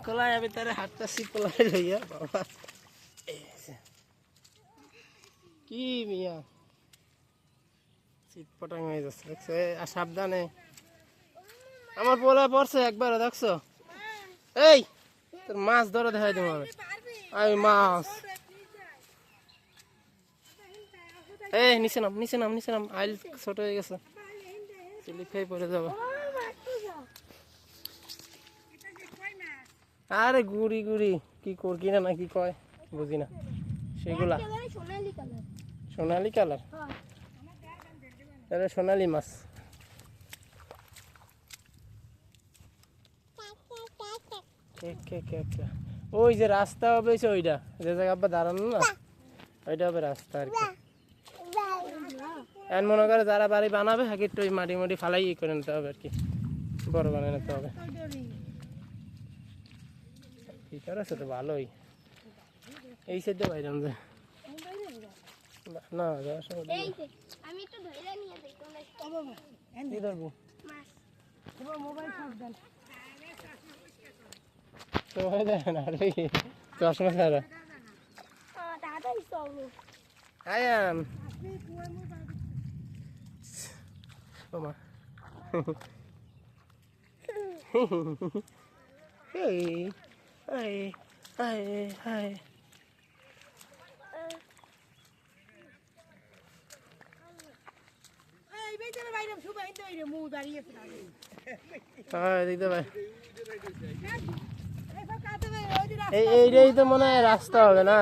কোলায় ভিতরে হাঁটতেছি কোলায় লইয়া বাবা কি মিয়া শীত পটাং হয়ে যাচ্ছে দেখছো আর সাবধানে আমার পোলা পড়ছে একবার দেখছো এই তোর মাছ ধরে দেখাই দেবো আমি মাছ এই নিচে নাম আইল ছোট হয়ে গেছে স্লিপ খেয়ে পড়ে যাবো আরে গুড়ি কি করকি না নাকি কয় বুঝি না সেগুলা সোনালি কালার তাহলে সোনালি মাছ ওই যে রাস্তা হবে ওইটা যে জায়গা আবার দাঁড়ানো না ওইটা হবে রাস্তা আর কি এখন মনে করে যারা বাড়ি বানাবে হাকি একটু ওই মাটি ফালাই করে নিতে হবে আর কি বড় বানিয়ে নিতে হবে ফিচার আছে তো ভালোই এই সাইডে বাইরাম যে না যাওয়ার সময় আমি একটু ধরে নিয়ে যাই কি ধরবো তোমার দেখেন আর চশমা ছাড়া আয়ান ওমা hey hi hi hi এইটাই তো মনে হয় রাস্তা হবে না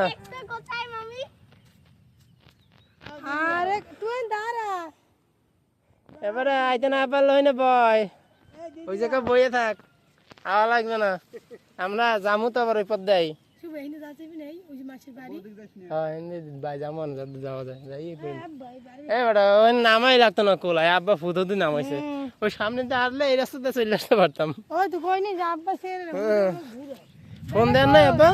এবারে আইতে না পারলে হয় না বয় ওই জায়গায় বইয়ে থাক আওয়া লাগবে না আমরা যামু তো আবার ওই পথ দেয় নামাই লাগতো না কোলায় আব্বা ফুটো দিয়ে নামাইছে ওই সামনে দিয়ে আসলে এই রাস্তাতে চলে আসতে পারতাম ফোন দেন না আব্বা